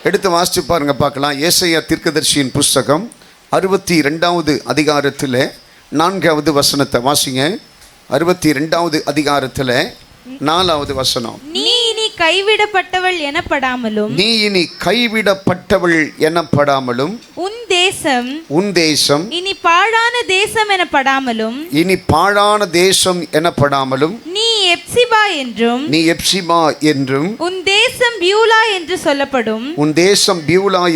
எடுத்து வாசிச்சு பாருங்க, பார்க்கலாம். ஏசாயா தீர்க்கதரிசியின் புஸ்தகம் 62வது அதிகாரத்தில் 4வது வசனத்தை வாசிங்க. 62வது அதிகாரத்தில் 4வது வசனம். நீ இனி கைவிடப்பட்டவள் எனப்படாமலும், நீ இனி கைவிடப்பட்டவள் எனப்படாமலும், உன் தேசம் இனி பாழான தேசம் எனப்படாமலும், நீ எப்சிபா என்றும் உன் தேசம் பியூலா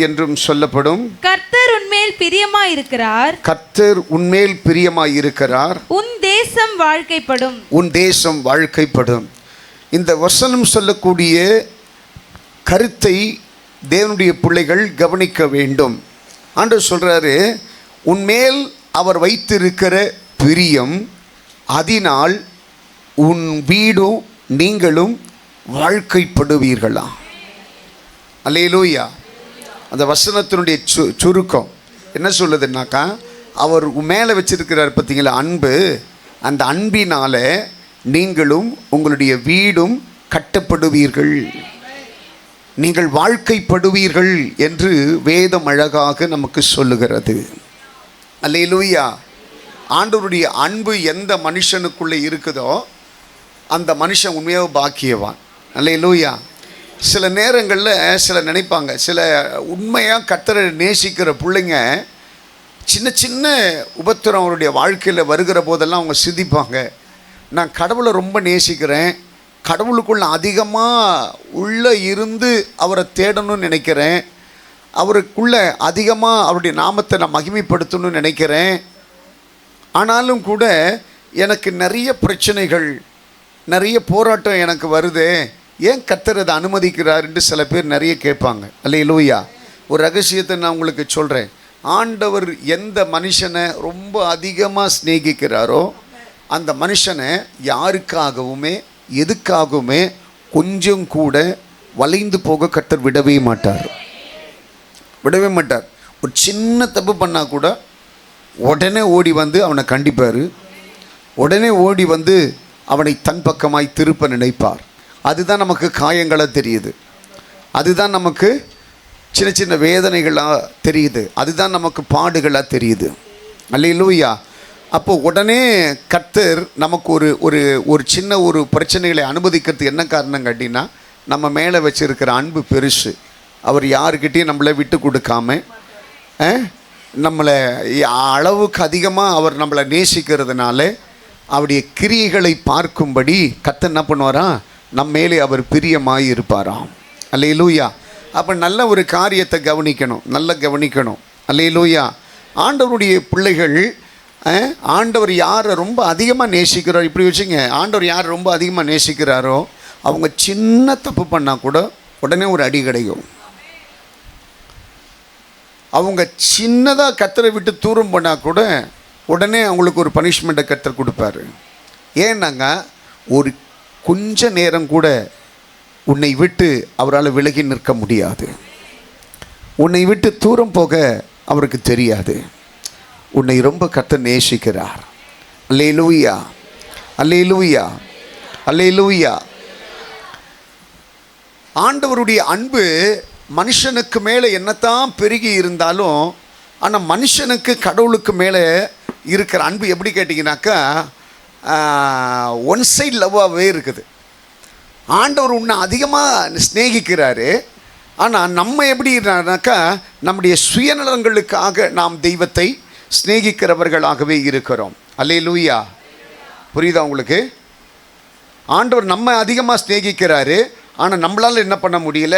என்றும் சொல்லப்படும். கர்த்தர் உன்மேல் பிரியமாயிருக்கிறார். உன் தேசம் வாழ்க்கைப்படும். இந்த வசனம் சொல்லக்கூடிய கருத்தை தேவனுடைய பிள்ளைகள் கவனிக்க வேண்டும். ஆண்டவர் சொல்றாரு, உன்மேல் அவர் வைத்திருக்கிற பிரியம், அதனால் உன் வீடும் நீங்களும் வாழ்க்கைப்படுவீர்களா? அல்லேலூயா. அந்த வசனத்தினுடைய சுருக்கம் என்ன சொல்லுதுன்னாக்கா, அவர் மேலே வச்சிருக்கிறார் பார்த்தீங்களா அன்பு, அந்த அன்பினால நீங்களும் உங்களுடைய வீடும் கட்டப்படுவீர்கள், நீங்கள் வாழ்க்கைப்படுவீர்கள் என்று வேதம் அழகாக நமக்கு சொல்லுகிறது. அல்லேலூயா. ஆண்டவருடைய அன்பு எந்த மனுஷனுக்குள்ளே இருக்குதோ அந்த மனுஷன் உண்மையாக பாக்கியவான். அல்லேலூயா. சில நேரங்களில் சில நினைப்பாங்க, சில உண்மையாக கர்த்தரை நேசிக்கிற பிள்ளைங்க சின்ன சின்ன உபத்திரம் அவருடைய வாழ்க்கையில் வருகிற போதெல்லாம் அவங்க சிந்திப்பாங்க, நான் கடவுளை ரொம்ப நேசிக்கிறேன், கடவுளுக்குள்ள அதிகமாக உள்ளே இருந்து அவரை தேடணும்னு நினைக்கிறேன், அவருக்குள்ள அதிகமாக அவருடைய நாமத்தை நான் மகிமைப்படுத்தணும்னு நினைக்கிறேன், ஆனாலும் கூட எனக்கு நிறைய பிரச்சனைகள், நிறைய போராட்டம் எனக்கு வருது, ஏன் கர்த்தர் அதை அனுமதிக்கிறாருன்னு சில பேர் நிறைய கேட்பாங்க. அல்லேலூயா. ஒரு ரகசியத்தை நான் உங்களுக்கு சொல்கிறேன். ஆண்டவர் எந்த மனுஷனை ரொம்ப அதிகமாக சிநேகிக்கிறாரோ அந்த மனுஷனை யாருக்காகவுமே எதுக்காகவுமே கொஞ்சம் கூட வளைந்து போக கர்த்தர் விடவே மாட்டார். ஒரு சின்ன தப்பு பண்ணால் கூட உடனே ஓடி வந்து அவனை கண்டிப்பார், உடனே ஓடி வந்து அவனை தன் பக்கமாய் திருப்ப நினைப்பார். அதுதான் நமக்கு காயங்களாக தெரியுது, அதுதான் நமக்கு சின்ன சின்ன வேதனைகளாக தெரியுது, அதுதான் நமக்கு பாடுகளாக தெரியுது. அல்லேலூயா. அப்போ உடனே கர்த்தர் நமக்கு ஒரு சின்ன ஒரு பிரச்சனைகளை அனுமதிக்கிறதுக்கு என்ன காரணம் கேட்டிங்கன்னா, நம்ம மேலே வச்சுருக்கிற அன்பு பெருசு. அவர் யாருக்கிட்டையும் நம்மளை விட்டு கொடுக்காம, நம்மளை அளவுக்கு அதிகமாக அவர் நம்மளை நேசிக்கிறதுனால அவருடைய கிரியைகளை பார்க்கும்படி கர்த்தர் என்ன பண்ணுவாராம், நம்ம மேலே அவர் பிரியமாய் இருப்பாராம். அல்லேலூயா. அப்போ நல்ல ஒரு காரியத்தை கவனிக்கணும், நல்லா கவனிக்கணும். அல்லேலூயா. ஆண்டவருடைய பிள்ளைகள், ஆண்டவர் யாரை ரொம்ப அதிகமாக நேசிக்கிறாரோ, இப்படி வச்சுங்க, ஆண்டவர் யார் ரொம்ப அதிகமாக நேசிக்கிறாரோ அவங்க சின்ன தப்பு பண்ணால் கூட உடனே ஒரு அடி கிடைக்கும். அவங்க சின்னதாக கர்த்தரை விட்டு தூரம் பண்ணால் கூட உடனே அவங்களுக்கு ஒரு பனிஷ்மெண்ட்டை கர்த்தர் கொடுப்பாரு. ஏன்னாங்க, ஒரு கொஞ்ச நேரம் கூட உன்னை விட்டு அவரால் விலகி நிற்க முடியாது, உன்னை விட்டு தூரம் போக அவருக்கு தெரியாது. உன்னை ரொம்ப கர்த்தர் நேசிக்கிறார். அல்லேலூயா, அல்லேலூயா, அல்லேலூயா. ஆண்டவருடைய அன்பு மனுஷனுக்கு மேலே என்னத்தான் பெருகி இருந்தாலும், ஆனால் மனுஷனுக்கு கடவுளுக்கு மேலே இருக்கிற அன்பு எப்படி கேட்டிங்கனாக்கா ஒன் சைட் லவ்வாகவே இருக்குது. ஆண்டவர் உன்னை அதிகமாக ஸ்நேகிக்கிறாரு, ஆனால் நம்ம எப்படினாக்கா நம்முடைய சுயநலங்களுக்காக நாம் தெய்வத்தை ஸ்நேகிக்கிறவர்களாகவே இருக்கிறோம். அல்லேலூயா. புரியுதா உங்களுக்கு? ஆண்டவர் நம்ம அதிகமாக ஸ்நேகிக்கிறாரு, ஆனால் நம்மளால் என்ன பண்ண முடியல,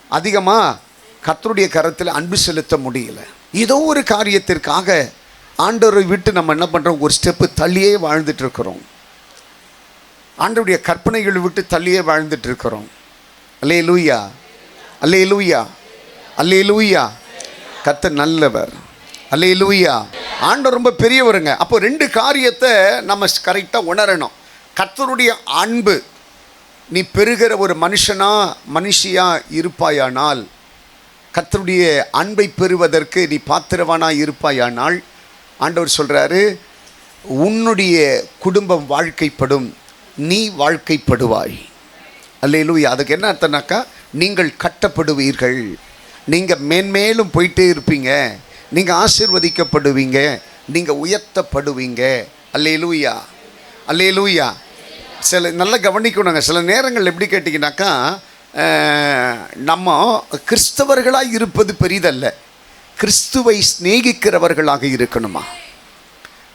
அதிகமாக கர்த்தருடைய கரத்தில் அன்பு செலுத்த முடியல. ஏதோ ஒரு காரியத்திற்காக ஆண்டவரை விட்டு நம்ம என்ன பண்ணுறோம், ஒரு ஸ்டெப்பு தள்ளியே வாழ்ந்துட்டுருக்கிறோம், ஆண்டவருடைய கற்பனைகளை விட்டு தள்ளியே வாழ்ந்துட்டுருக்கிறோம். அல்லேலூயா, அல்லேலூயா, அல்லேலூயா. கர்த்தர் நல்லவர். அல்லேலூயா. ஆண்டவர் ரொம்ப பெரியவருங்க. அப்போ ரெண்டு காரியத்தை நம்ம கரெக்டாக உணரணும். கர்த்தருடைய அன்பு நீ பெறுகிற ஒரு மனுஷியா இருப்பாயானால், கர்த்தருடைய அன்பை பெறுவதற்கு நீ பாத்திரவானாக இருப்பாயானால், ஆண்டவர் சொல்கிறாரு, உன்னுடைய குடும்பம் வாழ்க்கைப்படும், நீ வாழ்க்கைப்படுவாய். அல்லேலூயா. அதுக்கு என்ன அர்த்தம்னாக்கா, நீங்கள் கட்டப்படுவீர்கள். நீங்கள் மேன்மேலும் போயிட்டே இருப்பீங்க, நீங்கள் ஆசீர்வதிக்கப்படுவீங்க, நீங்கள் உயர்த்தப்படுவீங்க. அல்லேலூயா, அல்லேலூயா. சில நல்லா கவனிக்கணுங்க. சில நேரங்கள் எப்படி கேட்டிங்கனாக்கா, நம்ம கிறிஸ்தவர்களாக இருப்பது பெரிதல்ல, கிறிஸ்துவை சிநேகிக்கிறவர்களாக இருக்கணுமா?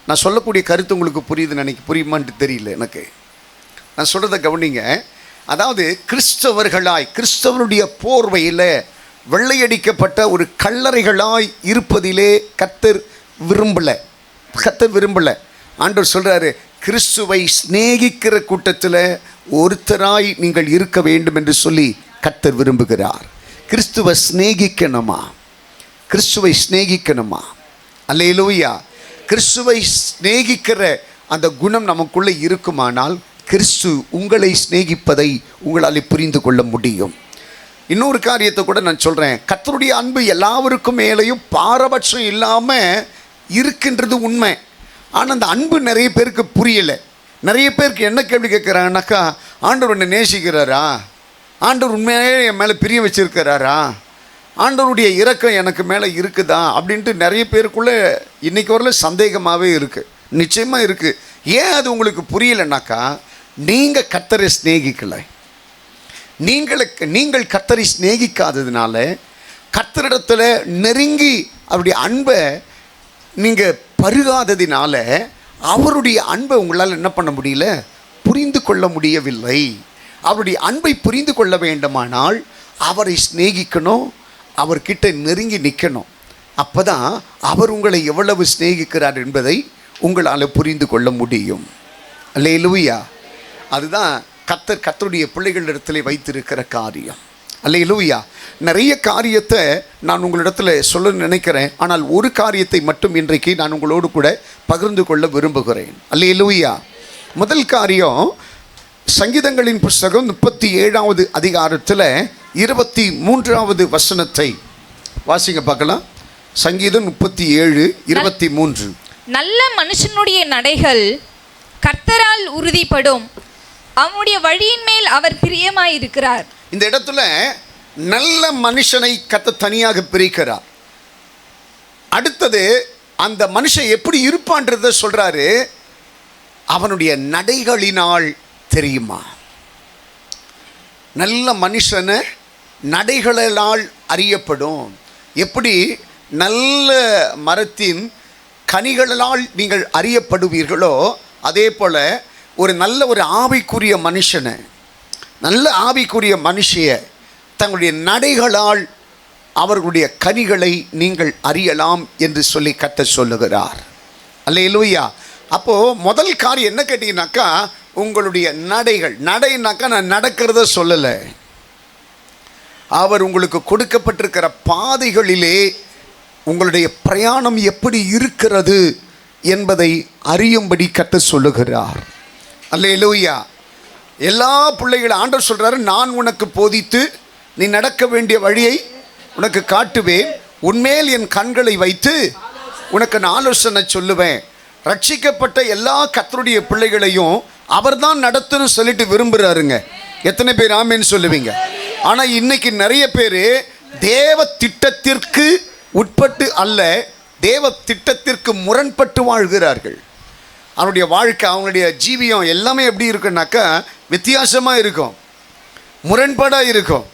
நான் சொல்லக்கூடிய கருத்து உங்களுக்கு புரியுமான்ட்டு தெரியல எனக்கு. நான் சொல்கிறத கவனிங்க. அதாவது கிறிஸ்தவர்களாய், கிறிஸ்தவருடைய போர்வையில் வெள்ளையடிக்கப்பட்ட ஒரு கல்லறைகளாய் இருப்பதிலே கர்த்தர் விரும்பலை. ஆண்டவர் சொல்கிறாரு, கிறிஸ்துவை சிநேகிக்கிற கூட்டத்தில் ஒருத்தராய் நீங்கள் இருக்க வேண்டும் என்று சொல்லி கர்த்தர் விரும்புகிறார். கிறிஸ்துவை சிநேகிக்கணுமா? அல்லேலூயா. கிறிஸ்துவை சிநேகிக்கிற அந்த குணம் நமக்குள்ளே இருக்குமானால் கிறிஸ்து உங்களை சிநேகிப்பதை உங்களால் புரிந்து கொள்ள முடியும். இன்னொரு காரியத்தை கூட நான் சொல்கிறேன். கர்த்தருடைய அன்பு எல்லாருக்கும் மேலேயும் பாரபட்சம் இல்லாமல் இருக்கின்றது உண்மை. ஆனால் அந்த அன்பு நிறைய பேருக்கு புரியலை. நிறைய பேருக்கு என்ன கேள்வி கேட்குறாங்கனாக்கா, ஆண்டவர் என்னை நேசிக்கிறாரா? ஆண்டவர் உண்மையாகவே என் மேலே பிரிய வச்சிருக்கிறாரா? ஆண்டவருடைய இரக்கம் எனக்கு மேலே இருக்குதா? அப்படின்ட்டு நிறைய பேருக்குள்ளே இன்றைக்கி வரல சந்தேகமாகவே இருக்குது. நிச்சயமாக இருக்குது. ஏன் அது உங்களுக்கு புரியலைனாக்கா, நீங்கள் கர்த்தரை சிநேகிக்கலை. நீங்கள் கர்த்தரை சிநேகிக்காததுனால, கர்த்தரிடத்தில் நெருங்கி அவருடைய அன்பை நீங்கள் பருகாததினால, அவருடைய அன்பை உங்களால் என்ன பண்ண முடியல? புரிந்து கொள்ள முடியவில்லை. அவருடைய அன்பை புரிந்து கொள்ள வேண்டுமானால் அவரை சிநேகிக்கணும், அவர்கிட்ட நெருங்கி நிற்கணும். அப்போ தான் அவர் உங்களை எவ்வளவு சிநேகிக்கிறார் என்பதை உங்களால் புரிந்து கொள்ள முடியும். அல்லேலூயா. அதுதான் கர்த்தருடைய பிள்ளைகளிடத்தில் வைத்திருக்கிற காரியம். அல்லேலூயா. நிறைய காரியத்தை நான் உங்களிடத்தில் சொல்ல நினைக்கிறேன். ஆனால் ஒரு காரியத்தை மட்டும் இன்றைக்கு நான் உங்களோடு கூட பகிர்ந்து கொள்ள விரும்புகிறேன். அல்லேலூயா. முதல் காரியம், சங்கீதங்களின் புஸ்தகம் 37வது அதிகாரத்தில் 23வது வசனத்தை வாசிங்க பார்க்கலாம். சங்கீதம் 37:23. நல்ல மனுஷனுடைய நடைகள் கர்த்தரால் உறுதிப்படும், அவனுடைய வழியின் மேல் அவர் பிரியமாயிருக்கிறார். இந்த இடத்துல நல்ல மனுஷனை கர்த்தர் தனியாக பிரிக்கிறார். அடுத்தது அந்த மனுஷன் எப்படி இருப்பான்றத சொல்றாரு. அவனுடைய நடைகளினால் தெரியுமா? நல்ல மனுஷனை நடைகளால் அறியப்படும். எப்படி நல்ல மரத்தின் கனிகளால் நீங்கள் அறியப்படுவீர்களோ, அதே போல் ஒரு நல்ல ஆவிக்குரிய மனுஷனை, நல்ல ஆவிக்குரிய மனுஷிய தங்களுடைய நடைகளால் அவர்களுடைய கனிகளை நீங்கள் அறியலாம் என்று சொல்லி கர்த்தர் சொல்லுகிறார். அல்லேலூயா. அப்போது முதல் காரியம் என்ன கேட்டீங்கன்னாக்கா, உங்களுடைய நடைனாக்கா நான் நடக்கிறத சொல்லலை. அவர் உங்களுக்கு கொடுக்கப்பட்டிருக்கிற பாதைகளிலே உங்களுடைய பிரயாணம் எப்படி இருக்கிறது என்பதை அறியும்படி கர்த்தர் சொல்லுகிறார். அல்லேலூயா. எல்லா பிள்ளைகளும் ஆண்டவர் சொல்கிறாரு, நான் உனக்கு போதித்து நீ நடக்க வேண்டிய வழியை உனக்கு காட்டுவேன், உன்மேல் என் கண்களை வைத்து உனக்கு நான் ஆலோசனை சொல்லுவேன். ரட்சிக்கப்பட்ட எல்லா கர்த்தருடைய பிள்ளைகளையும் அவர் தான் நடத்தணும் சொல்லிட்டு விரும்புகிறாருங்க. எத்தனை பேர் ஆமேன்னு சொல்லுவீங்க? ஆனால் இன்னைக்கு நிறைய பேர் தேவ திட்டத்திற்கு உட்பட்டு அல்ல, தேவ திட்டத்திற்கு முரண்பட்டு வாழ்கிறார்கள். அவனுடைய வாழ்க்கை, அவங்களுடைய ஜீவியம் எல்லாமே எப்படி இருக்குன்னாக்கா வித்தியாசமாக இருக்கும், முரண்பாடாக இருக்கும்.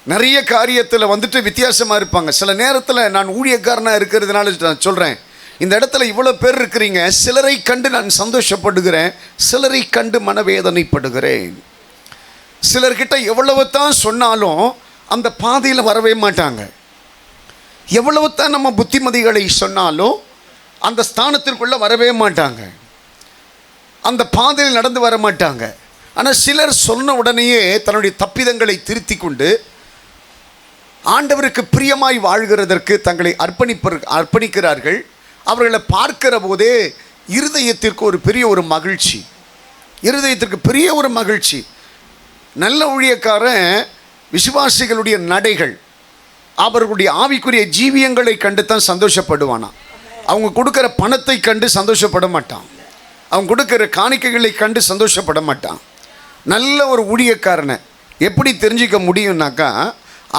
நிறைய காரியத்தில் வந்துட்டு வித்தியாசமாக இருப்பாங்க. சில நேரத்தில் நான் ஊழியக்காரனாக இருக்கிறதுனால நான் சொல்கிறேன், இந்த இடத்துல இவ்வளோ பேர் இருக்கிறீங்க. சிலரை கண்டு நான் சந்தோஷப்படுகிறேன், சிலரை கண்டு மனவேதனைப்படுகிறேன். சிலர்கிட்ட எவ்வளவு தான் சொன்னாலும் அந்த பாதையில் வரவே மாட்டாங்க. எவ்வளவு தான் நம்ம புத்திமதிகளை சொன்னாலும் அந்த ஸ்தானத்திற்குள்ளே வரவே மாட்டாங்க, அந்த பாதையில் நடந்து வர மாட்டாங்க. ஆனால் சிலர் சொன்ன உடனேயே தன்னுடைய தப்பிதங்களை திருத்தி கொண்டு ஆண்டவருக்கு பிரியமாய் வாழ்கிறதற்கு தங்களை அர்ப்பணிக்கிறார்கள். அவர்களை பார்க்கிற போதே இருதயத்திற்கு ஒரு பெரிய மகிழ்ச்சி, இருதயத்திற்கு பெரிய மகிழ்ச்சி. நல்ல ஊழியக்காரன் விசுவாசிகளுடைய நடைகள், அவர்களுடைய ஆவிக்குரிய ஜீவியங்களை கண்டு தான் சந்தோஷப்படுவானா. அவங்க கொடுக்குற பணத்தை கண்டு சந்தோஷப்பட மாட்டான், அவங்க கொடுக்குற காணிக்கைகளை கண்டு சந்தோஷப்பட மாட்டான். நல்ல ஒரு ஊழியக்காரனை எப்படி தெரிஞ்சிக்க முடியும்னாக்கா,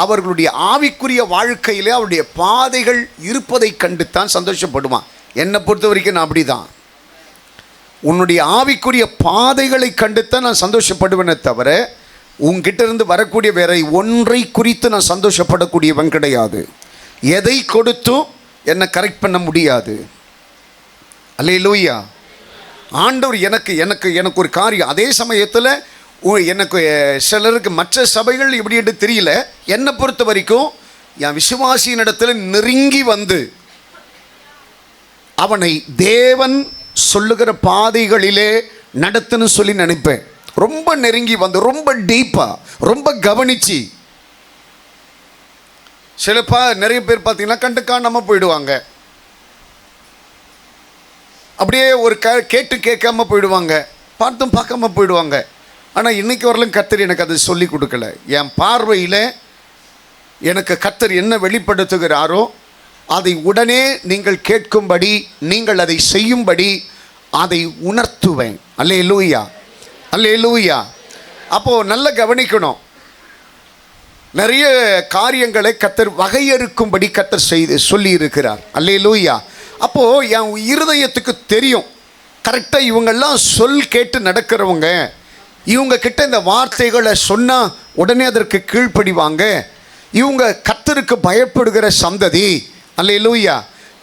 அவர்களுடைய ஆவிக்குரிய வாழ்க்கையிலே அவருடைய பாதைகள் இருப்பதை கண்டுத்தான் சந்தோஷப்படுவான். என்னை பொறுத்த வரைக்கும் நான் அப்படி தான். உன்னுடைய ஆவிக்குரிய பாதைகளை கண்டுத்தான் நான் சந்தோஷப்படுவேனே தவிர உன்கிட்ட இருந்து வரக்கூடிய வேற ஒன்றை குறித்து நான் சந்தோஷப்படக்கூடியவன் கிடையாது. எதை கொடுத்தும் என்னை கரெக்ட் பண்ண முடியாது. அல்லேலூயா. ஆண்டவர் எனக்கு எனக்கு எனக்கு ஒரு காரியம். அதே சமயத்தில் எனக்கு சிலருக்கு மற்ற சபைகள் எப்படி என்று தெரியல. என்னை பொறுத்த வரைக்கும் என் விசுவாசியின் இடத்துல நெருங்கி வந்து அவனை தேவன் சொல்லுகிற பாதைகளிலே நடத்துன்னு சொல்லி நினைப்பேன். ரொம்ப நெருங்கி வந்து ரொம்ப டீப்பா ரொம்ப கவனிச்சு. நிறைய பேர் பார்த்தீங்கன்னா கண்டு காணாமல் போயிடுவாங்க. அப்படியே ஒரு கேட்டு கேட்காம போயிடுவாங்க, பார்த்தும் பார்க்காம போயிடுவாங்க. ஆனால் இன்னைக்கு வரலும் கர்த்தர் எனக்கு அதை சொல்லி கொடுக்கல. என் பார்வையில் எனக்கு கர்த்தர் என்ன வெளிப்படுத்துகிறாரோ அதை உடனே நீங்கள் கேட்கும்படி, நீங்கள் அதை செய்யும்படி அதை உணர்த்துவேன். அல்லேலூயா, அல்லேலூயா. அப்போது நல்ல கவனிக்கணும். நிறைய காரியங்களை கர்த்தர் வகையறுக்கும்படி கர்த்தர் சொல்லி இருக்கிறார். அல்லேலூயா. அப்போது என் இருதயத்துக்கு தெரியும் கரெக்டாக இவங்கெல்லாம் கேட்டு நடக்கிறவங்க, இவங்க கிட்ட இந்த வார்த்தைகளை சொன்னால் உடனே அதற்கு கீழ்ப்படிவாங்க, இவங்க கர்த்தருக்கு பயப்படுகிற சந்ததி. அல்லேலூயா.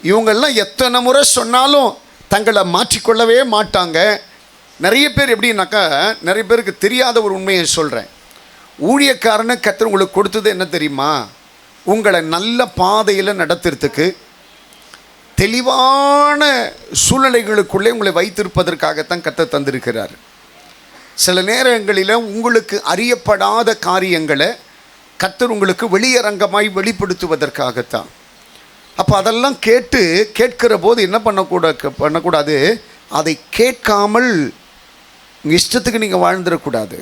இவங்கெல்லாம் எத்தனை முறை சொன்னாலும் தங்களை மாற்றிக்கொள்ளவே மாட்டாங்க. நிறைய பேர் எப்படின்னாக்கா, நிறைய பேருக்கு தெரியாத ஒரு உண்மையை சொல்கிறேன். ஊழியக்காரனை கர்த்தர் உங்களுக்கு கொடுத்தது என்ன தெரியுமா? உங்களை நல்ல பாதையில் நடத்துறதுக்கு, தெளிவான சூழ்நிலைகளுக்குள்ளே உங்களை வைத்திருப்பதற்காகத்தான் கர்த்தர் தந்திருக்கிறார். சில நேரங்களில் உங்களுக்கு அறியப்படாத காரியங்களை கர்த்தர் உங்களுக்கு வெளியரங்கமாய் வெளிப்படுத்துவதற்காகத்தான். அப்போ அதெல்லாம் கேட்கிற போது என்ன பண்ணக்கூடாது, அதை கேட்காமல் இஷ்டத்துக்கு நீங்கள் வாழ்ந்துடக்கூடாது.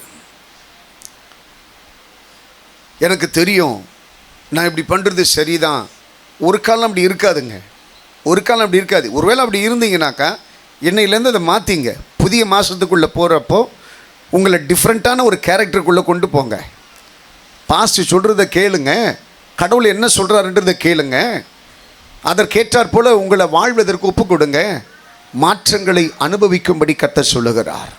எனக்கு தெரியும் நான் இப்படி பண்ணுறது சரிதான். ஒரு காலம் அப்படி இருக்காதுங்க, ஒரு காலம் அப்படி இருக்காது. ஒருவேளை அப்படி இருந்தீங்கன்னாக்கா என்னையிலேருந்து அதை மாற்றிங்க. புதிய மாதத்துக்குள்ளே போகிறப்போ உங்களை டிஃப்ரெண்ட்டான ஒரு கேரக்டருக்குள்ளே கொண்டு போங்க. பாஸ்ட் சொல்கிறத கேளுங்க, கடவுள் என்ன சொல்கிறாருன்றதை கேளுங்க, அதற்கேற்றாற் போல் உங்களை வாழ்வதற்கு ஒப்பு கொடுங்க. மாற்றங்களை அனுபவிக்கும்படி கர்த்தர் சொல்லுகிறார்.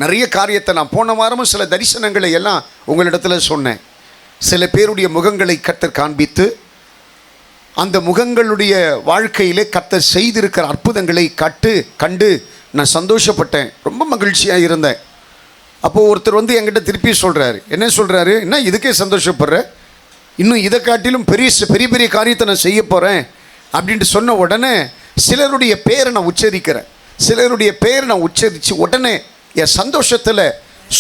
நிறைய காரியத்தை நான் போன வாரமும் சில தரிசனங்களை எல்லாம் உங்களிடத்தில் சொன்னேன். சில பேருடைய முகங்களை கர்த்தர் காண்பித்து அந்த முகங்களுடைய வாழ்க்கையிலே கர்த்தர் செய்திருக்கிற அற்புதங்களை கண்டு நான் சந்தோஷப்பட்டேன், ரொம்ப மகிழ்ச்சியாக இருந்தேன். அப்போது ஒருத்தர் வந்து என்கிட்ட திருப்பி சொல்கிறாரு, என்ன சொல்கிறாரு, என்ன இதுக்கே சந்தோஷப்படுற, இன்னும் இதை காட்டிலும் பெரிய பெரிய காரியத்தை நான் செய்ய போகிறேன் அப்படின்ட்டு சொன்ன உடனே சிலருடைய பேரை நான் உச்சரிக்கிறேன். சிலருடைய பேரை நான் உச்சரித்து உடனே என் சந்தோஷத்தில்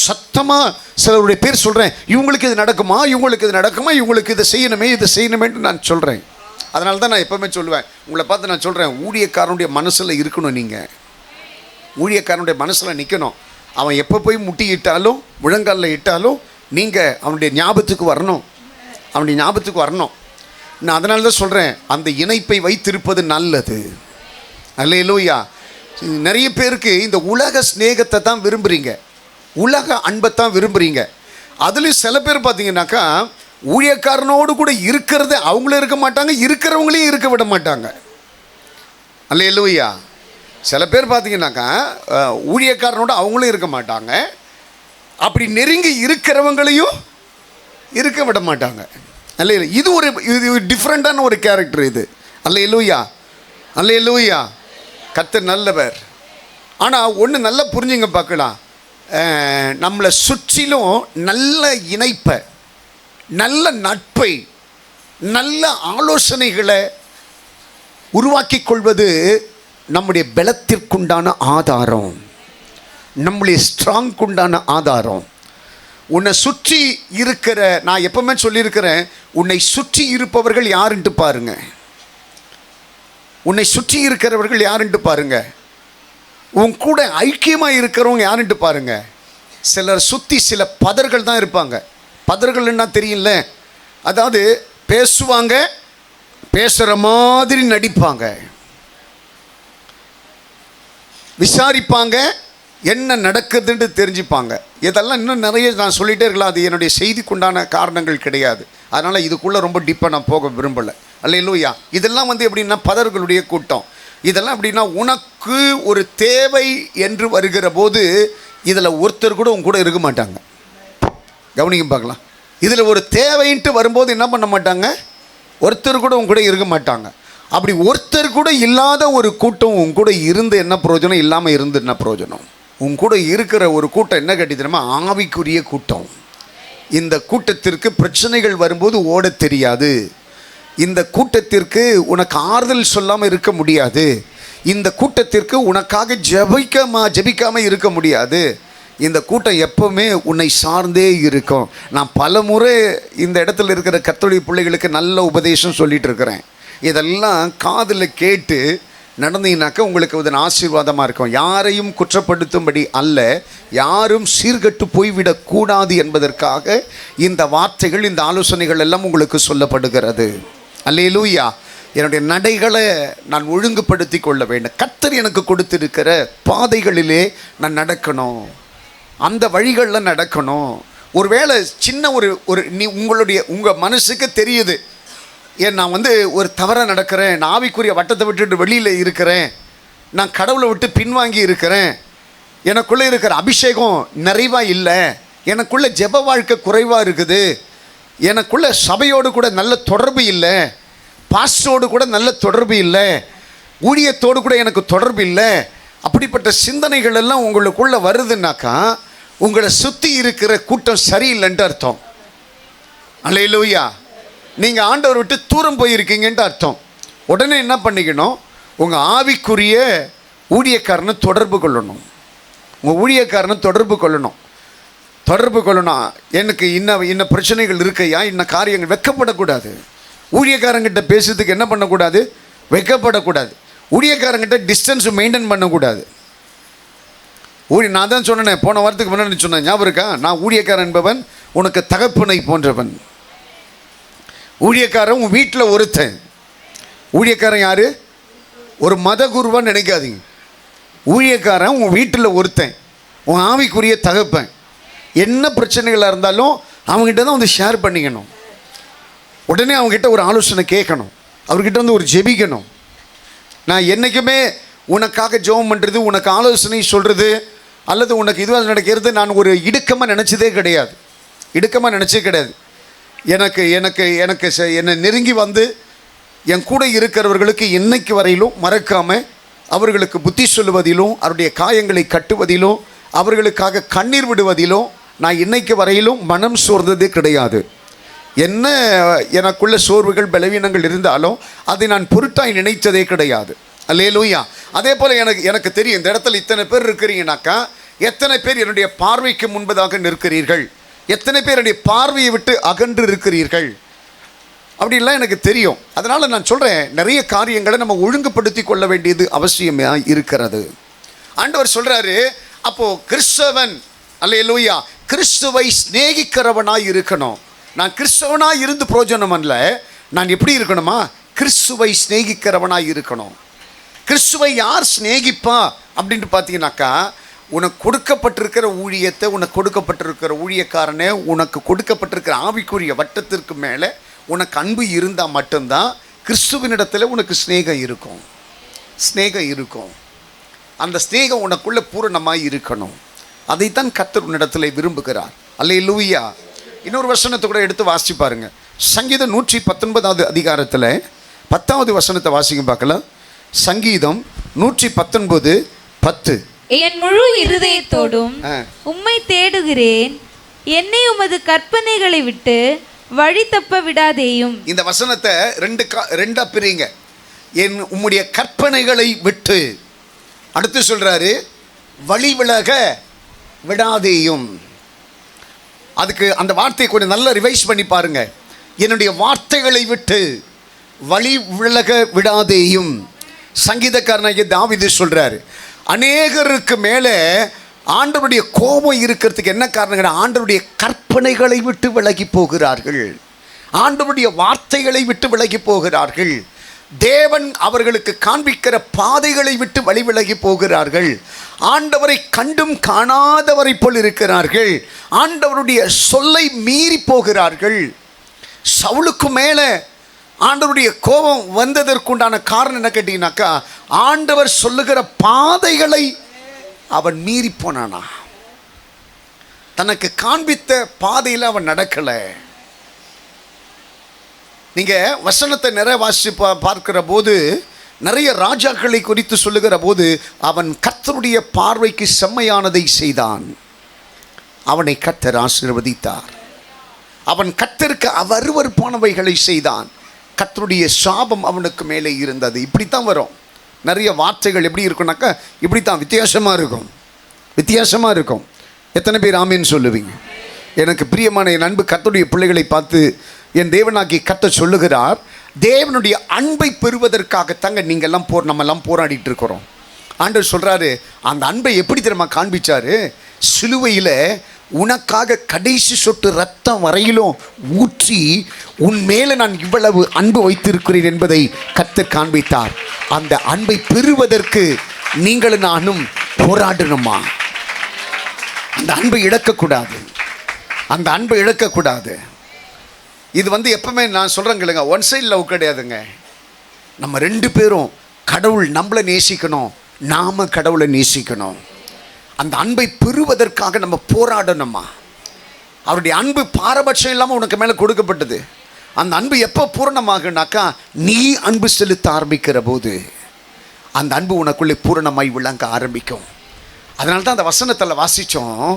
சத்தமாக சிலருடைய பேர் சொல்கிறேன். இவங்களுக்கு இது நடக்குமா, இவங்களுக்கு இது நடக்குமா, இவங்களுக்கு இதை செய்யணுமேன்னு நான் சொல்கிறேன். அதனால தான் நான் எப்போவுமே சொல்லுவேன், உங்களை பார்த்து நான் சொல்கிறேன், ஊழியக்காரனுடைய மனசில் இருக்கணும். நீங்கள் ஊழியக்காரனுடைய மனசில் நிற்கணும். அவன் எப்போ போய் முட்டி இட்டாலும் முழங்காலில் இட்டாலும் நீங்கள் அவனுடைய ஞாபகத்துக்கு வரணும், அவனுடைய ஞாபகத்துக்கு வரணும். நான் அதனால தான் சொல்கிறேன், அந்த இணைப்பை வைத்திருப்பது நல்லது. அல்லேலூயா. நிறைய பேருக்கு இந்த உலக ஸ்நேகத்தை தான் விரும்புகிறீங்க, உலக அன்பை தான் விரும்புகிறீங்க. அதுலேயும் சில பேர் பார்த்தீங்கன்னாக்கா ஊழியக்காரனோடு கூட இருக்கிறது அவங்களும் இருக்க மாட்டாங்க, இருக்கிறவங்களையும் இருக்க விட மாட்டாங்க. அல்லேலூயா. சில பேர் பார்த்தீங்கன்னாக்கா ஊழியக்காரனோட அவங்களும் இருக்க மாட்டாங்க, அப்படி நெருங்கி இருக்கிறவங்களையும் இருக்க விட மாட்டாங்க. அல்ல, இது ஒரு டிஃப்ரெண்ட்டான ஒரு கேரக்டர் இது. அல்லேலூயா, அல்லேலூயா. கர்த்தர் நல்லவர். ஆனால் ஒன்று நல்லா புரிஞ்சுங்க பார்க்கலாம், நம்மளை சுற்றிலும் நல்ல இணைப்பை, நல்ல நட்பை, நல்ல ஆலோசனைகளை உருவாக்கி கொள்வது நம்முடைய பலத்திற்குண்டான ஆதாரம், நம்முடைய ஸ்ட்ராங்குண்டான ஆதாரம். உன்னை சுற்றி இருக்கிற, நான் எப்பவுமே சொல்லியிருக்கிறேன், உன்னை சுற்றி இருப்பவர்கள் யாருன்ட்டு பாருங்க. உன்னை சுற்றி இருக்கிறவர்கள் யாருன்ட்டு பாருங்க. உன் கூட ஐக்கியமாக இருக்கிறவங்க யாருன்ட்டு பாருங்க. சிலர் சுற்றி சில பதர்கள் தான் இருப்பாங்க. பதர்கள்னா தெரியல, அதாவது பேசுவாங்க, பேசுகிற மாதிரி நடிப்பாங்க, விசாரிப்பாங்க, என்ன நடக்குதுன்னு தெரிஞ்சுப்பாங்க. இதெல்லாம் இன்னும் நிறைய நான் சொல்லிகிட்டே இருக்கலாம். அது என்னுடைய செய்திக்குண்டான காரணங்கள் கிடையாது. அதனால் இதுக்குள்ளே ரொம்ப டீப்பாக நான் போக விரும்பலை. அல்லேலூயா. இதெல்லாம் எப்படின்னா பதர்களுடைய கூட்டம். இதெல்லாம் எப்படின்னா உனக்கு ஒரு தேவை என்று வருகிற போது இதில் ஒருத்தர் கூட உங்க கூட இருக்க மாட்டாங்க. கவனிக்கும் பார்க்கலாம். இதில் ஒரு தேவைன்ட்டு வரும்போது என்ன பண்ண மாட்டாங்க, ஒருத்தர் கூட உங்க கூட இருக்க மாட்டாங்க. அப்படி ஒருத்தர் கூட இல்லாத ஒரு கூட்டம் உங்க கூட இருந்து என்ன பிரயோஜனம், இல்லாமல் இருந்து என்ன பிரயோஜனம்? உங்க கூட இருக்கிற ஒரு கூட்டம் என்ன கேட்டி தெரியுமா? ஆவிக்குரிய கூட்டம். இந்த கூட்டத்திற்கு பிரச்சனைகள் வரும்போது ஓட தெரியாது. இந்த கூட்டத்திற்கு உனக்கு ஆறுதல் சொல்லாமல் இருக்க முடியாது. இந்த கூட்டத்திற்கு உனக்காக ஜெபிக்காமல் இருக்க முடியாது. இந்த கூட்டம் எப்போவுமே உன்னை சார்ந்தே இருக்கும். நான் பல முறை இந்த இடத்துல இருக்கிற கர்த்தருடைய பிள்ளைகளுக்கு நல்ல உபதேசம் சொல்லிகிட்டு இருக்கிறேன். இதெல்லாம் காதில் கேட்டு நடந்தீங்கன்னாக்கா உங்களுக்கு ஒரு ஆசீர்வாதமாக இருக்கும். யாரையும் குற்றப்படுத்தும்படி அல்ல, யாரும் சீர்கட்டு போய்விடக்கூடாது என்பதற்காக இந்த வார்த்தைகள், இந்த ஆலோசனைகள் எல்லாம் உங்களுக்கு சொல்லப்படுகிறது. அல்லேலூயா. என்னுடைய நடைகளை நான் ஒழுங்குபடுத்தி கொள்ள வேண்டும். கர்த்தர் எனக்கு கொடுத்திருக்கிற பாதைகளிலே நான் நடக்கணும், அந்த வழிகளில் நடக்கணும். ஒருவேளை சின்ன ஒரு உங்கள் மனசுக்கு தெரியுது, நான் ஒரு தவறாக நடக்கிறேன், நான் ஆவிக்குரிய வட்டத்தை விட்டுட்டு வெளியில் இருக்கிறேன், நான் கடவுளை விட்டு பின்வாங்கி இருக்கிறேன், எனக்குள்ளே இருக்கிற அபிஷேகம் நிறைவாக இல்லை, எனக்குள்ளே ஜெப வாழ்க்கை குறைவாக இருக்குது, எனக்குள்ளே சபையோடு கூட நல்ல தொடர்பு இல்லை, பாஸ்டரோடு கூட நல்ல தொடர்பு இல்லை, ஊழியத்தோடு கூட எனக்கு தொடர்பு இல்லை. அப்படிப்பட்ட சிந்தனைகள் எல்லாம் உங்களுக்குள்ளே வருதுன்னாக்கா உங்களை சுற்றி இருக்கிற கூட்டம் சரியில்லைன்ட்டு அர்த்தம். அல்லேலூயா. நீங்கள் ஆண்டவர் விட்டு தூரம் போயிருக்கீங்கன்ட்டு அர்த்தம். உடனே என்ன பண்ணிக்கணும், உங்கள் ஆவிக்குரிய ஊழியக்காரனை தொடர்பு கொள்ளணும். உங்கள் ஊழியக்காரனை தொடர்பு கொள்ளணும். எனக்கு இன்ன பிரச்சனைகள் இருக்கையா, இன்ன காரியங்கள் வெட்கப்படக்கூடாது. ஊழியக்காரங்கிட்ட பேசுறதுக்கு என்ன பண்ணக்கூடாது, வெட்கப்படக்கூடாது. ஊழியக்காரங்கிட்ட டிஸ்டன்ஸ் மெயின்டைன் பண்ணக்கூடாது. நான் தான் சொன்னேன் போன வாரத்துக்கு முன்னாடி சொன்னேன், ஞாபகம் இருக்கா? நான் ஊழியக்காரன் என்பவன் உனக்கு தகப்பனை போன்றவன். ஊழியக்காரன் உன் வீட்டில் ஒருத்தன். ஊழியக்காரன் யாரு? ஒரு மத குருவான்னு நினைக்காதீங்க. ஊழியக்காரன் உன் வீட்டில் ஒருத்தன், உன் ஆவிக்குரிய தகப்பன். என்ன பிரச்சனைகளாக இருந்தாலும் அவங்ககிட்ட தான் ஷேர் பண்ணிக்கணும். உடனே அவங்ககிட்ட ஒரு ஆலோசனை கேட்கணும், அவர்கிட்ட ஒரு ஜெபிக்கணும். நான் என்றைக்குமே உனக்காக ஜெபம் பண்ணுறது, உனக்கு ஆலோசனை சொல்கிறது, அல்லது உனக்கு இதுவாக நடக்கிறது நான் ஒரு இடுக்கமாக நினச்சதே கிடையாது. எனக்கு எனக்கு எனக்கு என்னை நெருங்கி என் கூட இருக்கிறவர்களுக்கு இன்னைக்கு வரையிலும் மறக்காமல் அவர்களுக்கு புத்தி சொல்லுவதிலும், அவருடைய காயங்களை கட்டுவதிலும், அவர்களுக்காக கண்ணீர் விடுவதிலும் நான் இன்னைக்கு வரையிலும் மனம் சோர்ந்ததே கிடையாது. என்ன எனக்குள்ள சோர்வுகள் பலவீனங்கள் இருந்தாலும் அதை நான் பொருட்டாய் நினைத்ததே கிடையாது. அல்லேலூயா. அதே போல் எனக்கு தெரியும், இந்த இடத்துல இத்தனை பேர் இருக்கிறீங்கனாக்கா எத்தனை பேர் என்னுடைய பார்வைக்கு முன்பதாக நிற்கிறீர்கள், எத்தனை பேர் என்னுடைய பார்வையை விட்டு அகன்று இருக்கிறீர்கள் அப்படின்லாம் எனக்கு தெரியும். அதனால் நான் சொல்கிறேன், நிறைய காரியங்களை நம்ம ஒழுங்குபடுத்தி கொள்ள வேண்டியது அவசியமாக இருக்கிறது. ஆண்டவர் சொல்கிறாரு, அப்போது கிறிஸ்தவன் அல்லேலூயா கிறிஸ்துவை சிநேகிக்கிறவனாய் இருக்கணும். நான் கிறிஸ்தவனாக இருந்து பிரயோஜனம் அல்ல, நான் எப்படி இருக்கணுமா, கிறிஸ்துவை சிநேகிக்கிறவனாக இருக்கணும். கிறிஸ்துவை யார் சிநேகிப்பா அப்படின்ட்டு பார்த்தீங்கன்னாக்கா, உனக்கு கொடுக்கப்பட்டிருக்கிற ஊழியத்தை, உனக்கு கொடுக்கப்பட்டிருக்கிற ஊழியக்காரனே, உனக்கு கொடுக்கப்பட்டிருக்கிற ஆவிக்குரிய வட்டத்திற்கு மேலே உனக்கு அன்பு இருந்தால் மட்டும்தான் கிறிஸ்துவினிடத்தில் உனக்கு ஸ்நேகம் இருக்கும். அந்த ஸ்நேகம் உனக்குள்ளே பூரணமாக இருக்கணும். அதைத்தான் கர்த்தர் உன்னிடத்தில் விரும்புகிறார். அல்லேலூயா. இன்னொரு வசனத்தை கூட எடுத்து வாசிச்சு பாருங்க. சங்கீதம் 119 அதிகாரத்தில் 10வது வசனத்தை வாசிக்க பார்க்கலாம். சங்கீதம் 119:10. என் முழு இருதயத்தோடும் உம்மை தேடுகிறேன், என்னை உமது கற்பனைகளை விட்டு வழி தப்ப விடாதேயும். இந்த வசனத்தை ரெண்டா பிரிங்க. உம்முடைய கற்பனைகளை விட்டு, அடுத்து சொல்றாரு வழி விலக விடாதேயும். அதுக்கு அந்த வார்த்தையை கொஞ்சம் நல்லா ரிவைஸ் பண்ணி பாருங்க. என்னுடைய வார்த்தைகளை விட்டு வழி விலக விடாதேயும். சங்கீதக்காரனாகிய தாவீது சொல்றாரு, அநேகருக்கு மேலே ஆண்டவருடைய கோபம் இருக்கிறதுக்கு என்ன காரணம்? ஆண்டவருடைய கற்பனைகளை விட்டு விலகி போகிறார்கள், ஆண்டவருடைய வார்த்தைகளை விட்டு விலகி போகிறார்கள், தேவன் அவர்களுக்கு காண்பிக்கிற பாதைகளை விட்டு வழி விலகி போகிறார்கள். ஆண்டவரை கண்டும் காணாதவரை போல் இருக்கிறார்கள். ஆண்டவருடைய சொல்லை மீறி போகிறார்கள். சவுலுக்கு மேலே ஆண்டவருடைய கோபம் வந்ததற்குண்டான காரணம் என்ன கேட்டீங்கன்னாக்கா, ஆண்டவர் சொல்லுகிற பாதைகளை அவன் மீறி போனானா. தனக்கு காண்பித்த பாதையில் அவன் நடக்கலை. நீங்கள் வசனத்தை நிறைய வாசித்து பார்க்கிற போது நிறைய ராஜாக்களை குறித்து சொல்லுகிற போது அவன் கர்த்தருடைய பார்வைக்கு செம்மையானதை செய்தான். அவனை கர்த்தர் ஆசீர்வதித்தார். அவன் கர்த்தருக்கு அருவருப்பானவைகளை செய்தான். கர்த்தருடைய சாபம் அவனுக்கு மேலே இருந்தது. இப்படித்தான் வரும். நிறைய வார்த்தைகள் எப்படி இருக்குன்னாக்கா இப்படித்தான் வித்தியாசமாக இருக்கும். எத்தனை பேர் ஆமீன் சொல்லுவீங்க? எனக்கு பிரியமான என் அன்பு கர்த்தருடைய பிள்ளைகளை பார்த்து என் தேவனாகிய கர்த்தர் சொல்லுகிறார், தேவனுடைய அன்பை பெறுவதற்காகத்தாங்க நம்மெல்லாம் போராடிட்டு இருக்கிறோம். ஆண்டவர் சொல்கிறாரு, அந்த அன்பை எப்படி தெரியுமா காண்பிச்சாரு? சிலுவையில் உனக்காக கடைசி சொட்டு ரத்தம் வரையிலும் ஊற்றி உன் மேலே நான் இவ்வளவு அன்பு வைத்திருக்கிறேன் என்பதை கர்த்தர் காண்பித்தார். அந்த அன்பை பெறுவதற்கு நீங்களும் நானும் போராடணுமா? அந்த அன்பை இழக்கக்கூடாது. இது எப்பவுமே நான் சொல்கிறேங்க, ஒன் சைடு லவ் கிடையாதுங்க. நம்ம ரெண்டு பேரும் கடவுள் நம்மளை நேசிக்கணும், நாம் கடவுளை நேசிக்கணும். அந்த அன்பை பெறுவதற்காக நம்ம போராடணுமா? அவருடைய அன்பு பாரபட்சம் இல்லாமல் உனக்கு மேலே கொடுக்கப்பட்டது. அந்த அன்பு எப்போ பூரணமாகுனாக்கா, நீ அன்பு செலுத்த ஆரம்பிக்கிற போது அந்த அன்பு உனக்குள்ளே பூரணமாய் விளங்க ஆரம்பிக்கும். அதனால தான் அந்த வசனத்தில் வாசித்தோம்,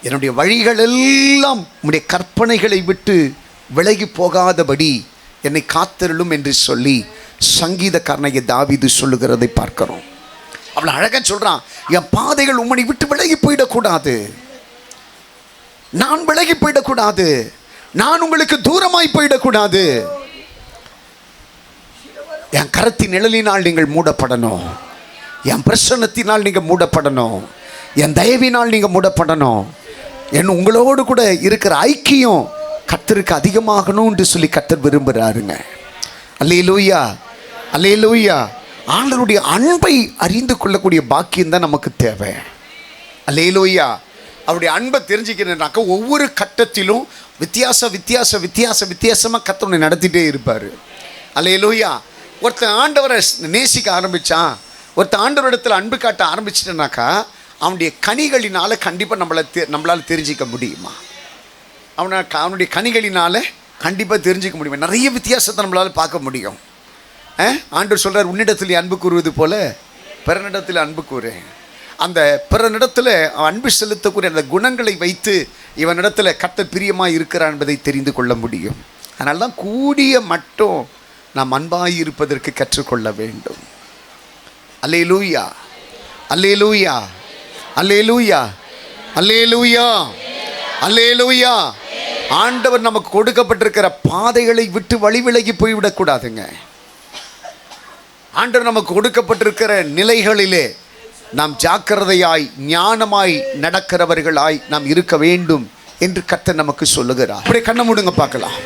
என்னுடைய வழிகள் எல்லாம் உன்னுடைய கற்பனைகளை விட்டு விலகி போகாதபடி என்னை காத்தருளும் என்று சொல்லி சங்கீதக்காரனாகிய தாவீது சொல்லுகிறதை பார்க்கிறோம். அவளை அழகாக சொல்கிறான், என் பாதைகள் உம்மை விட்டு விலகி போயிடக்கூடாது, நான் விலகி போயிடக்கூடாது, நான் உங்களுக்கு தூரமாய் போயிடக்கூடாது. என் கரத்தின் நிழலினால் நீங்கள் மூடப்படணும், என் பிரசன்னத்தினால் நீங்கள் மூடப்படணும், என் தயவினால் நீங்கள் மூடப்படணும். உங்களோடு கூட இருக்கிற ஐக்கியம் கர்த்தருக்கு அதிகமாகணும் என்று சொல்லி கர்த்தர் விரும்புகிறாருங்க. அல்லேலூயா, அல்லேலூயா. ஆண்டவருடைய அன்பை அறிந்து கொள்ளக்கூடிய பாக்கியம் தான் நமக்கு தேவை. அல்லேலூயா. அவருடைய அன்பை தெரிஞ்சுக்கிறேன்னாக்கா ஒவ்வொரு கட்டத்திலும் வித்தியாசமாக கர்த்தரை நடத்திட்டே இருப்பார். அல்லேலூயா. ஒருத்தன் ஆண்டவரை நேசிக்க ஆரம்பித்தான், ஒருத்தன் ஆண்டவரிடத்தில் அன்பு காட்ட ஆரம்பிச்சிட்டனாக்கா அவனுடைய கனிகளினால் கண்டிப்பாக நம்மளால் தெரிஞ்சிக்க முடியுமா? அவனுடைய கனிகளினால் கண்டிப்பாக தெரிஞ்சிக்க முடியுமா? நிறைய வித்தியாசத்தை நம்மளால் பார்க்க முடியும். ஆண்டவர் சொல்கிறார், உன்னிடத்தில் அன்பு கூறுவது போல பிறனிடத்தில் அன்பு கூறு. அந்த பிறனிடத்தில் அன்பு செலுத்தக்கூடிய அந்த குணங்களை வைத்து இவனிடத்தில் கர்த்தர் பிரியமாக இருக்கிறான் என்பதை தெரிந்து கொள்ள முடியும். அதனால தான் கூடிய மட்டும் நாம் அன்பாக இருப்பதற்கு கற்றுக்கொள்ள வேண்டும். அல்லேலூயா, அல்லேலூயா, அல்லேலூயா, அல்லேலூயா, அல்லேலூயா. ஆண்டவர் நமக்கு கொடுக்கப்பட்டிருக்கிற பாதைகளை விட்டு வழி விலகி போய்விடக்கூடாதுங்க. ஆண்டவர் நமக்கு கொடுக்கப்பட்டிருக்கிற நிலைகளிலே நாம் ஜாக்கிரதையாய் ஞானமாய் நடக்கிறவர்களாய் நாம் இருக்க வேண்டும் என்று கர்த்தர் நமக்கு சொல்லுகிறார். அப்படியே கண்ணை மூடுங்க பார்க்கலாம்.